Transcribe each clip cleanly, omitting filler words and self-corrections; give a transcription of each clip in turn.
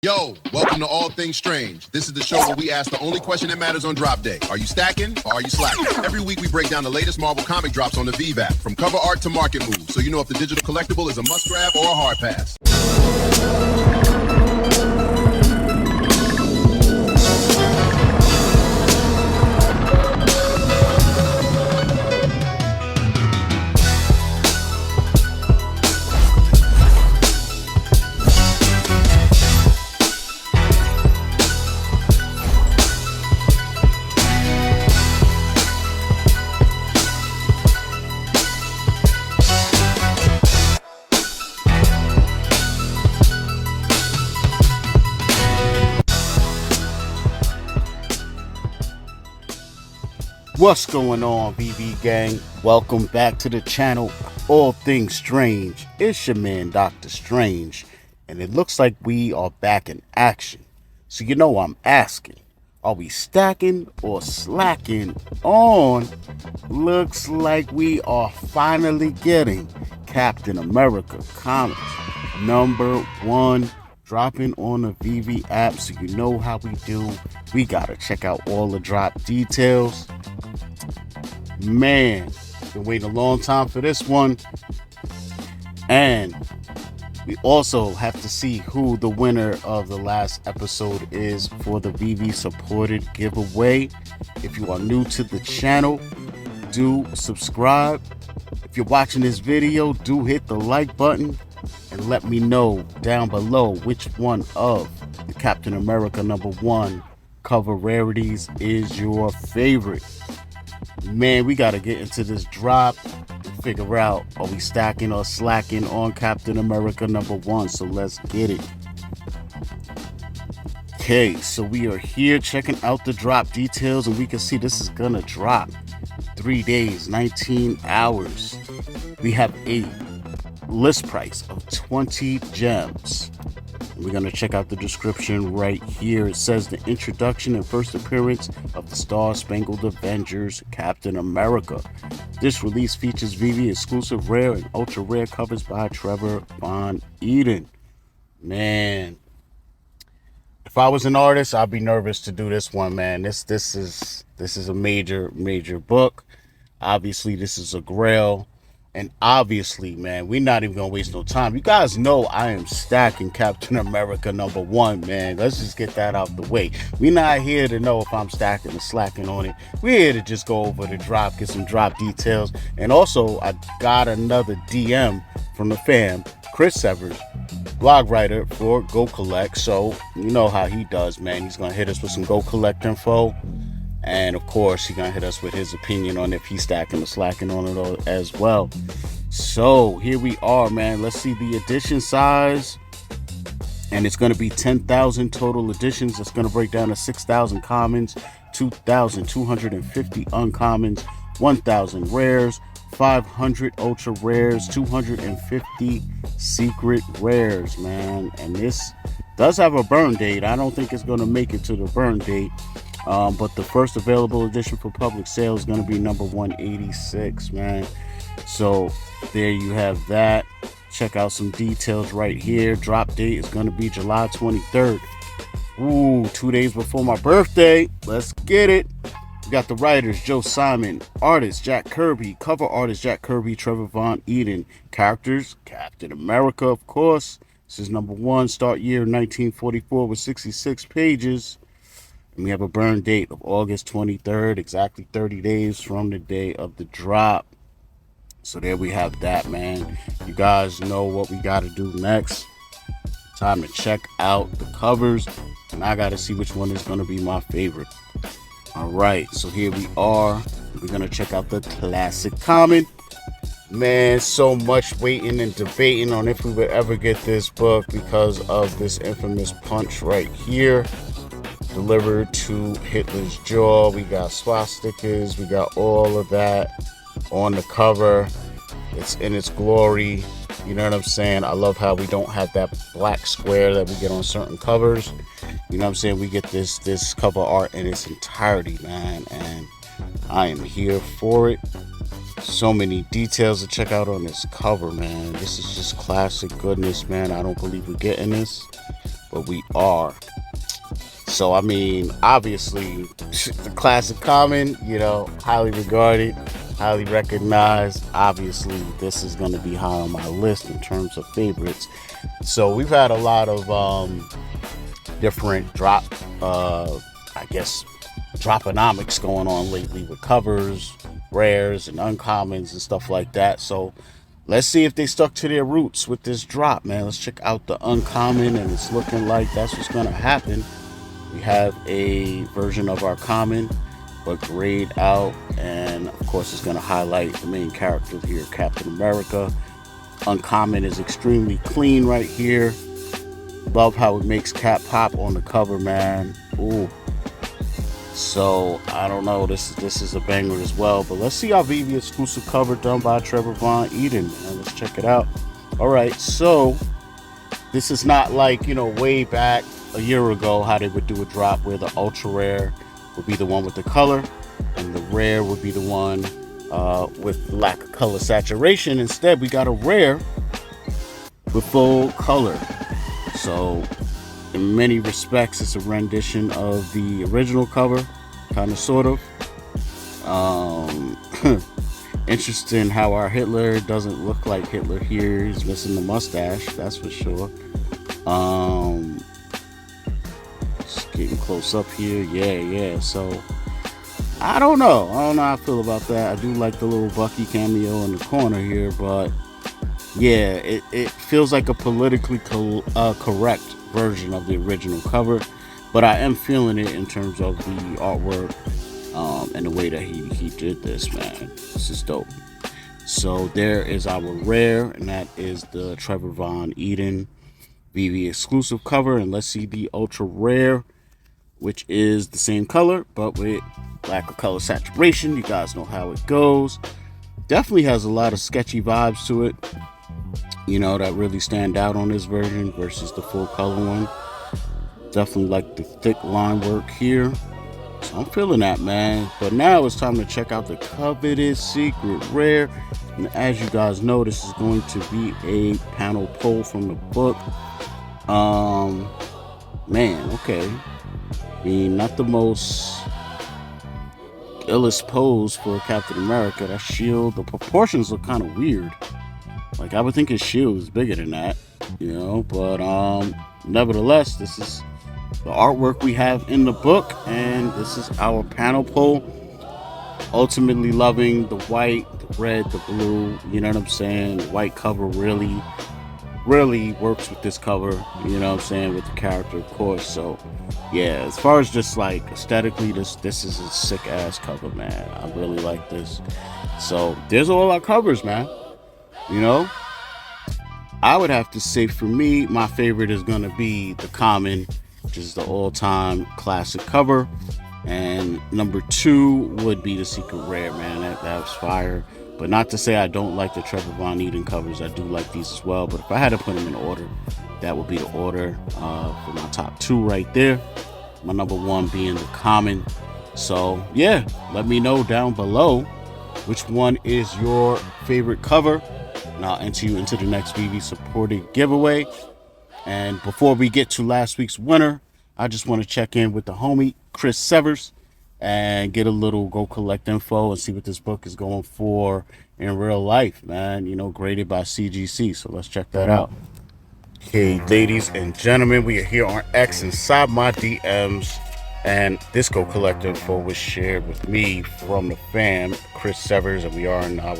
Yo, welcome to All Things Strange. This is the show where we ask the only question that matters on drop day. Are you stacking or are you slacking? Every week we break down the latest Marvel comic drops on the Veve app, from cover art to market moves, so you know if the digital collectible is a must grab or a hard pass. What's going on, VV gang? Welcome back to the channel, All Things Strange. It's your man, Dr. Strange, and it looks like we are back in action. So you know I'm asking, are we stacking or slacking on? Looks like we are finally getting Captain America Comics #1 dropping on the Veve app. So you know how we do. We gotta check out all the drop details. Man, been waiting a long time for this one. And we also have to see who the winner of the last episode is for the Veve supported giveaway. If you are new to the channel, do subscribe. If you're watching this video, do hit the like button and let me know down below which one of the Captain America #1 cover rarities is your favorite. Man, we got to get into this drop and figure out, are we stacking or slacking on Captain America #1? So let's get it. Okay, so we are here checking out the drop details, and we can see this is gonna drop 3 days, 19 hours. We have a list price of 20 gems. We're going to check out the description right here. It says the introduction and first appearance of the Star-Spangled Avengers, Captain America. This release features Veve exclusive rare and ultra rare covers by Trevor Von Eden. Man, if I was an artist, I'd be nervous to do this one, man. This is a major book. Obviously, this is a grail. And obviously, man, we're not even gonna waste no time. You guys know I am stacking Captain America #1, man. Let's just get that out the way. We're not here to know if I'm stacking or slacking on it. We're here to just go over the drop, get some drop details. And also, I got another DM from the fam, Chris Severs, blog writer for Go Collect. So you know how he does, man. He's gonna hit us with some Go Collect info. And of course, he's gonna hit us with his opinion on if he's stacking or slacking on it as well. So here we are, man. Let's see the edition size. And it's gonna be 10,000 total editions. It's gonna break down to 6,000 commons, 2,250 uncommons, 1,000 rares, 500 ultra rares, 250 secret rares, man. And this does have a burn date. I don't think it's gonna make it to the burn date. But the first available edition for public sale is going to be number 186, man. So there you have that. Check out some details right here. Drop date is going to be July 23rd. Ooh, 2 days before my birthday. Let's get it. We got the writers, Joe Simon, artist Jack Kirby, cover artist Jack Kirby, Trevor Von Eden, characters Captain America, of course. This is #1, start year 1944 with 66 pages. And we have a burn date of August 23rd, exactly 30 days from the day of the drop. So there we have that, man. You guys know what we got to do next. Time to check out the covers, and I got to see which one is going to be my favorite. All right, so here we are. We're going to check out the classic comic. Man, so much waiting and debating on if we would ever get this book because of this infamous punch right here. Delivered to Hitler's jaw. We got swastikas, we got all of that on the cover. It's in its glory. You know what I'm saying? I love how we don't have that black square that we get on certain covers. You know what I'm saying? We get this cover art in its entirety, man, and I am here for it. So many details to check out on this cover, man. This is just classic goodness, man. I don't believe we're getting this. but we are. So, I mean, obviously, the classic common, you know, highly regarded, highly recognized. Obviously, this is going to be high on my list in terms of favorites. So, we've had a lot of different I guess, droponomics going on lately with covers, rares, and uncommons and stuff like that. So, let's see if they stuck to their roots with this drop, man. Let's check out the uncommon, and it's looking like that's what's going to happen. We have a version of our common, but grayed out, and of course it's going to highlight the main character here, Captain America. Uncommon is extremely clean right here. Love how it makes Cap pop on the cover, man. Ooh. So I don't know, this is a banger as well. But let's see our Veve exclusive cover done by Trevor Von Eden, and let's check it out. All right, so this is not like, you know, way back a year ago how they would do a drop where the ultra rare would be the one with the color and the rare would be the one with lack of color saturation. Instead, we got a rare with full color. So in many respects, it's a rendition of the original cover, kind of, sort of. Interesting how our Hitler doesn't look like Hitler here. He's missing the mustache, that's for sure. Just getting close up here. Yeah. So I don't know how I feel about that. I do like the little Bucky cameo in the corner here, but yeah, it feels like a politically correct version of the original cover, but I am feeling it in terms of the artwork and the way that he did this, man. This is dope. So there is our rare, and that is the Trevor Von Eden Veve exclusive cover. And let's see the ultra rare, which is the same color but with lack of color saturation. You guys know how it goes. Definitely has a lot of sketchy vibes to it, you know, that really stand out on this version versus the full color one. Definitely like the thick line work here. So I'm feeling that, man. But now it's time to check out the coveted secret rare. And as you guys know, this is going to be a panel pull from the book. Man, okay. I mean, not the most illest pose for Captain America. That shield, the proportions look kind of weird. Like, I would think his shield is bigger than that, you know. But nevertheless, this is the artwork we have in the book, and this is our panel pull. Ultimately loving the white, the red, the blue, you know what I'm saying? The white cover really works with this cover, you know what I'm saying, with the character, of course. So yeah, as far as just like aesthetically, this is a sick ass cover, man. I really like this. So there's all our covers, man. You know, I would have to say for me, my favorite is gonna be the common, which is the all-time classic cover, and number 2 would be the secret rare, man. That was fire. But not to say I don't like the Trevor Von Eden covers. I do like these as well. But if I had to put them in order, that would be the order for my top 2 right there. My number 1 being the common. So yeah, let me know down below which one is your favorite cover, and I'll enter you into the next Veve supported giveaway. And before we get to last week's winner, I just want to check in with the homie Chris Severs and get a little go collect info and see what this book is going for in real life, man. You know, graded by CGC. So let's check that out. Okay, ladies and gentlemen, we are here on X inside my DMs, and this go collect info was shared with me from the fam, Chris Severs, and we are in our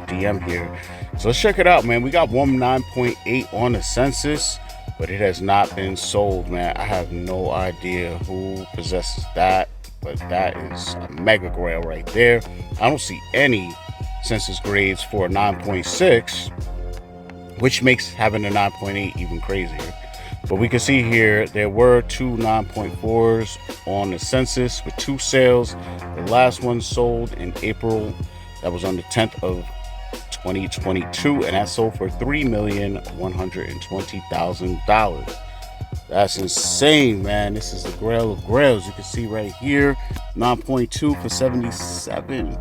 DM here. So let's check it out, man. We got 9.8 on the census, but it has not been sold, man. I have no idea who possesses that, but that is a mega grail right there. I don't see any census grades for a 9.6, which makes having a 9.8 even crazier. But we can see here there were 2 9.4s on the census with 2 sales. The last one sold in April. That was on the 10th of 2022, and that sold for $3,120,000. That's insane, man. This is the grail of grails. You can see right here, 9.2 for 77.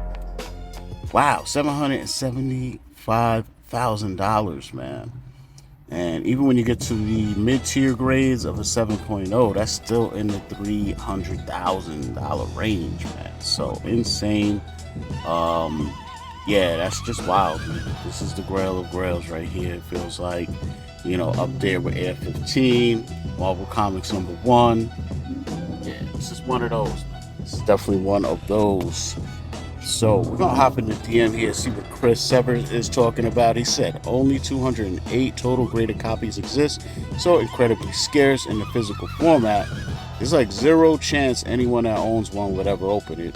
Wow, $775,000, man. And even when you get to the mid-tier grades of a 7.0, that's still in the $300,000 range, man. So insane. Um, yeah, that's just wild, man. This is the grail of grails right here. It feels like, up there with Air 15, Marvel Comics #1. Yeah, this is one of those, man. This is definitely one of those. So we're gonna hop in the DM here, see what Chris Severs is talking about. He said only 208 total graded copies exist, so incredibly scarce in the physical format. There's like zero chance anyone that owns one would ever open it.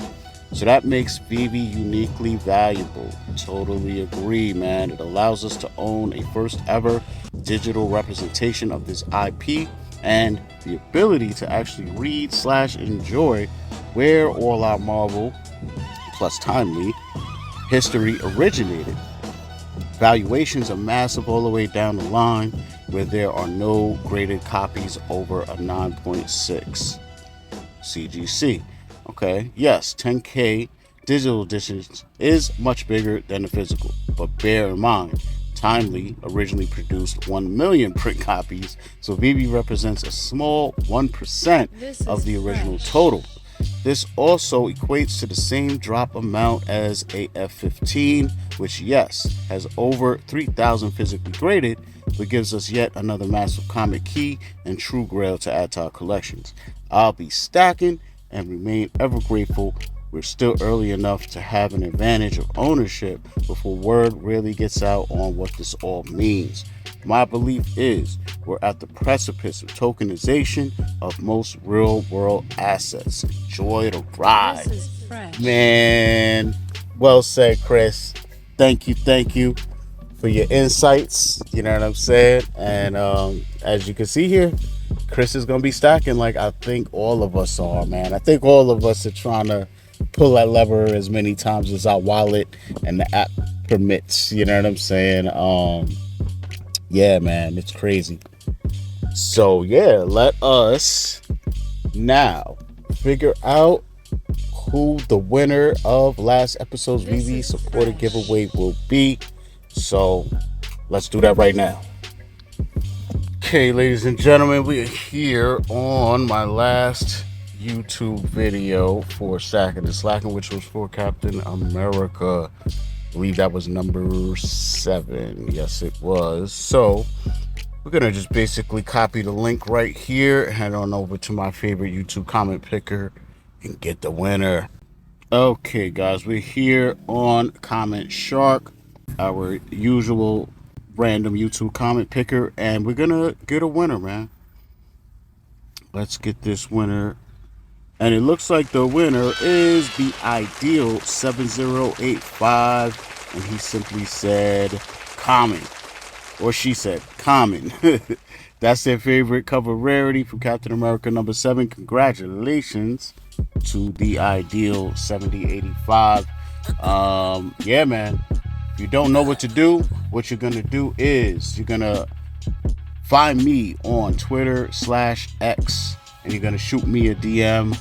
So that makes Veve uniquely valuable. Totally agree, man. It allows us to own a first ever digital representation of this IP and the ability to actually read/enjoy where all our Marvel plus timely history originated. Valuations are massive all the way down the line where there are no graded copies over a 9.6 CGC. Okay, yes, 10K digital editions is much bigger than the physical, but bear in mind, Timely originally produced 1 million print copies, so Veve represents a small 1% of the original total. This also equates to the same drop amount as a F15, which, yes, has over 3,000 physically graded, but gives us yet another massive comic key and true grail to add to our collections. I'll be stacking and remain ever grateful. We're still early enough to have an advantage of ownership before word really gets out on what this all means. My belief is we're at the precipice of tokenization of most real world assets. Enjoy the ride. This is fresh. Man, well said, Chris. Thank you for your insights. You know what I'm saying? And as you can see here, Chris is going to be stacking like I think all of us are, man. I think all of us are trying to pull that lever as many times as our wallet and the app permits. You know what I'm saying? Yeah, man, it's crazy. So yeah, let us now figure out who the winner of last episode's Veve supported giveaway will be. So let's do that right now. Okay, ladies and gentlemen, we are here on my last YouTube video for Stackin and Slackin, which was for Captain America. I believe that was number 7. Yes, it was. So we're gonna just basically copy the link right here, head on over to my favorite YouTube comment picker, and get the winner. Okay, guys, we're here on Comment Shark, our usual random YouTube comment picker, and we're gonna get a winner, man. Let's get this winner. And it looks like the winner is the Ideal 7085. And he simply said common. Or she said common. That's their favorite cover rarity from Captain America #7. Congratulations to the Ideal 7085. Yeah, man. If you don't know what to do, what you're going to do is you're going to find me on Twitter/X. And you're going to shoot me a DM.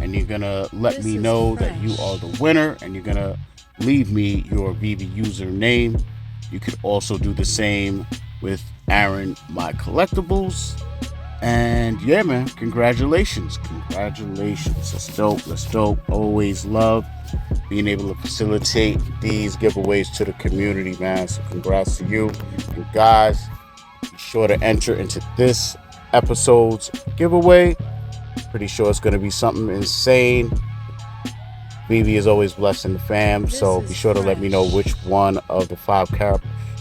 And you're going to let me know that you are the winner. And you're going to leave me your Veve username. You could also do the same with Aaron, my collectibles. And yeah, man, congratulations. That's dope. Always love being able to facilitate these giveaways to the community, man. So congrats to you. And guys, be sure to enter into this episode's giveaway. Pretty sure it's going to be something insane. Veve is always blessing the fam, so be sure to let me know which one of the 5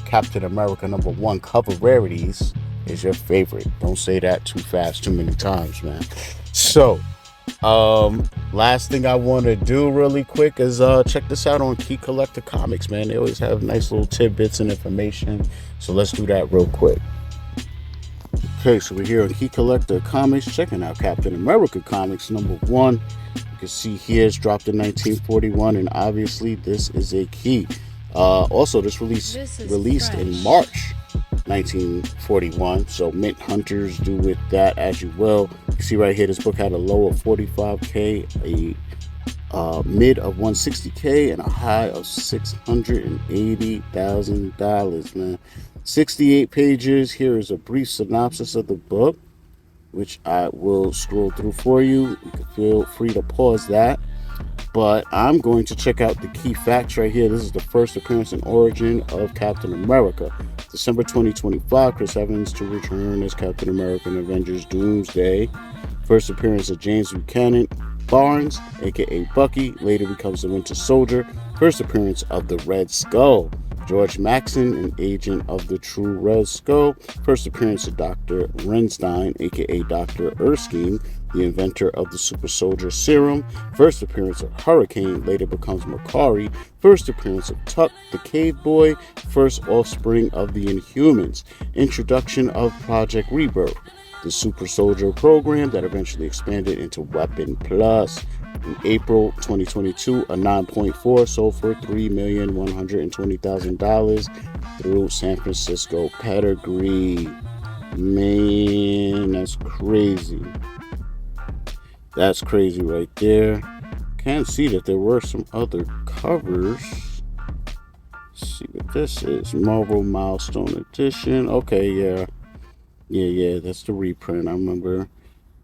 Captain America #1 cover rarities is your favorite. Don't say that too fast too many times, man. So last thing I want to do really quick is check this out on Key Collector Comics, man. They always have nice little tidbits and information, so let's do that real quick. Okay, so we're here on Key Collector Comics, checking out Captain America Comics #1. You can see here it's dropped in 1941, and obviously this is a key. Also, this released in March 1941, so mint hunters do with that as you will. You see right here, this book had a low of 45K, a mid of 160K, and a high of $680,000, man. 68 pages. Here is a brief synopsis of the book, which I will scroll through for you. You can feel free to pause that. But I'm going to check out the key facts right here. This is the first appearance and origin of Captain America. December 2025, Chris Evans to return as Captain America in Avengers Doomsday. First appearance of James Buchanan Barnes, aka Bucky, later becomes the Winter Soldier. First appearance of the Red Skull. George Maxson, an agent of the True Red Skull. First appearance of Dr. Renstein, aka Dr. Erskine, the inventor of the Super Soldier Serum. First appearance of Hurricane, later becomes Makari. First appearance of Tuck, the Cave Boy. First offspring of the Inhumans. Introduction of Project Rebirth, the Super Soldier program that eventually expanded into Weapon Plus. In April 2022, a 9.4 sold for $3,120,000 through San Francisco Pedigree. Man, that's crazy. That's crazy right there. Can't see that there were some other covers. Let's see what this is. Marvel Milestone Edition. Okay, yeah. Yeah, that's the reprint. I remember when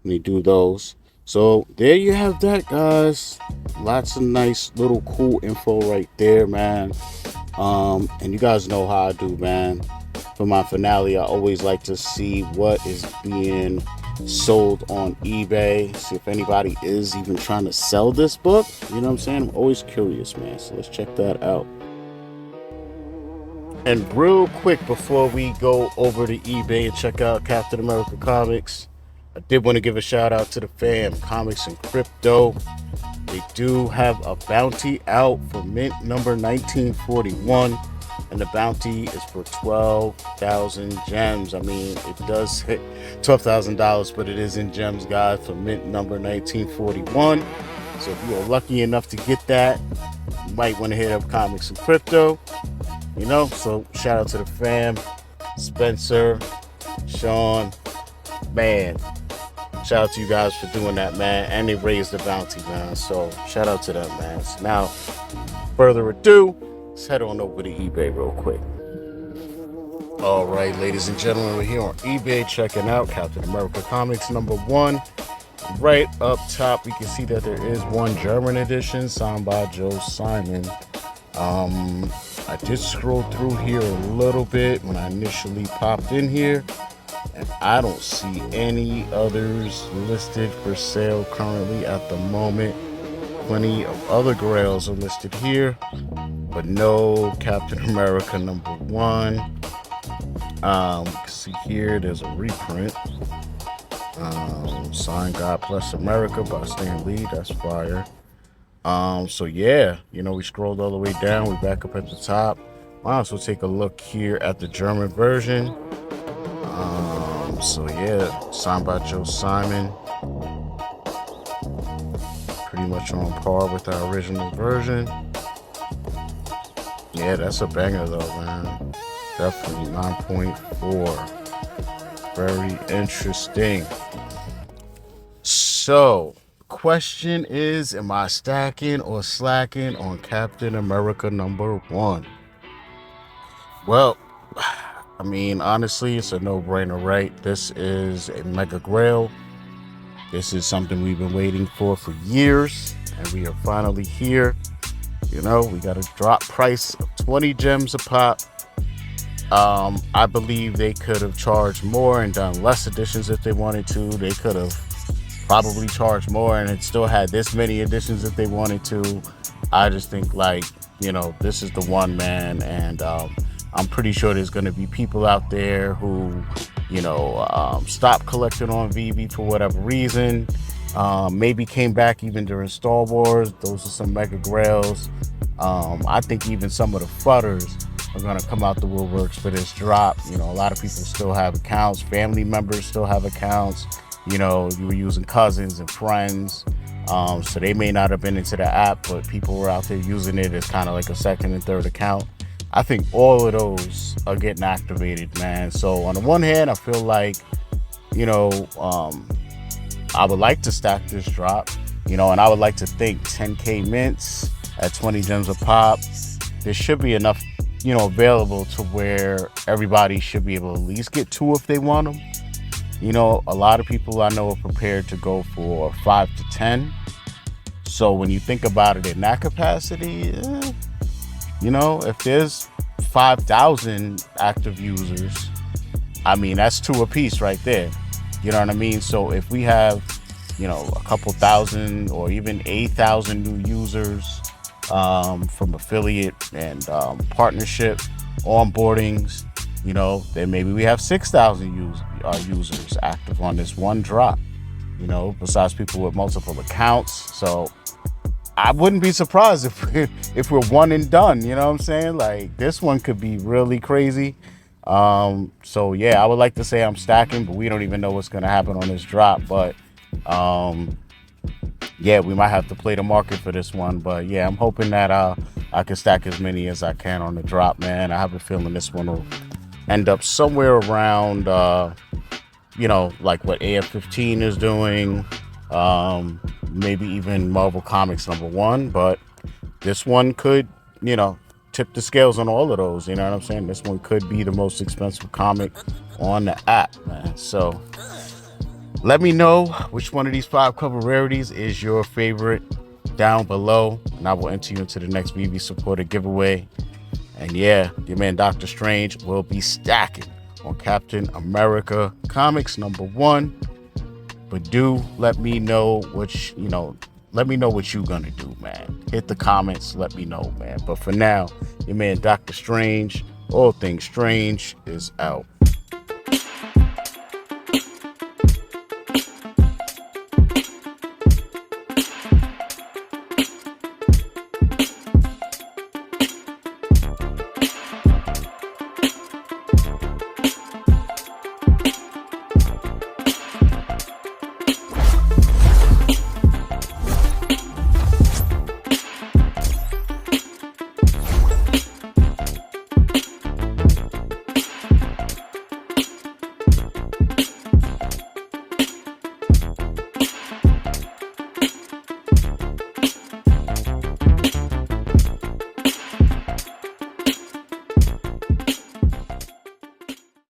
they do those. So there you have that, guys. Lots of nice little cool info right there, man. And you guys know how I do, man. For my finale, I always like to see what is being sold on eBay. See if anybody is even trying to sell this book. You know what I'm saying? I'm always curious, man. So let's check that out. And real quick, before we go over to eBay and check out Captain America Comics, I did want to give a shout out to the fam, Comics and Crypto. They do have a bounty out for mint number 1941, and the bounty is for 12,000 gems. I mean, it does hit $12,000, but it is in gems, guys, for mint number 1941. So if you are lucky enough to get that, you might want to hit up Comics and Crypto. You know, so shout out to the fam, Spencer, Sean, man. Shout out to you guys for doing that, man. And they raised the bounty, man. So shout out to them, man. So now, further ado, let's head on over to eBay real quick. All right, ladies and gentlemen, we're here on eBay checking out Captain America Comics number 1. Right up top, we can see that there is one German edition signed by Joe Simon. I did scroll through here a little bit when I initially popped in here, and I don't see any others listed for sale currently at the moment. Plenty of other grails are listed here, but no Captain America number 1. You can see here there's a reprint. Signed God Bless America by Stan Lee. That's fire. So yeah, you know, we scrolled all the way down. We're back up at the top. Might as well take a look here at the German version. So yeah, signed by Joe Simon. Pretty much on par with our original version. Yeah, that's a banger though, man. Definitely 9.4. Very interesting. So, question is, am I stacking or slacking on Captain America number 1? Well, I mean, honestly, it's a no-brainer, right? This is a mega grail. This is something we've been waiting for years, and we are finally here. You know, we got a drop price of 20 gems a pop. I believe they could have charged more and done less editions if they wanted to. They could have probably charged more and it still had this many editions if they wanted to. I just think, like, you know, this is the one, man, and I'm pretty sure there's going to be people out there who, you know, stopped collecting on Veve for whatever reason. Maybe came back even during Star Wars. Those are some mega grails. I think even some of the fudders are going to come out the woodworks for this drop. You know, a lot of people still have accounts. Family members still have accounts. You know, you were using cousins and friends. So they may not have been into the app, but people were out there using it as kind of like a second and third account. I think all of those are getting activated, man. So on the one hand, I feel like, you know, I would like to stack this drop, you know, and I would like to think 10K mints at 20 gems a pop. There should be enough available to where everybody should be able to at least get two if they want them. A lot of people I know are prepared to go for 5 to 10. So when you think about it in that capacity, if there's 5,000 active users, I mean, that's two apiece right there. You know what I mean? So if we have, a couple thousand or even 8,000 new users from affiliate and partnership onboardings, then maybe we have 6,000 users active on this one drop, besides people with multiple accounts. So I wouldn't be surprised if we're one and done, you know what I'm saying? Like, this one could be really crazy. So yeah, I would like to say I'm stacking, but we don't even know what's going to happen on this drop. But yeah, we might have to play the market for this one. But yeah, I'm hoping that I can stack as many as I can on the drop, man. I have a feeling this one will end up somewhere around like what AF-15 is doing, maybe even Marvel Comics #1. But this one could tip the scales on all of those. You know what I'm saying? This one could be the most expensive comic on the app, man. So let me know which one of these 5 cover rarities is your favorite down below, and I will enter you into the next Veve supported giveaway. And yeah, your man Dr. Strange will be stacking on Captain America Comics #1. But do let me know what you're gonna do, man. Hit the comments, let me know, man. But for now, your man Dr. Strange, all things strange, is out.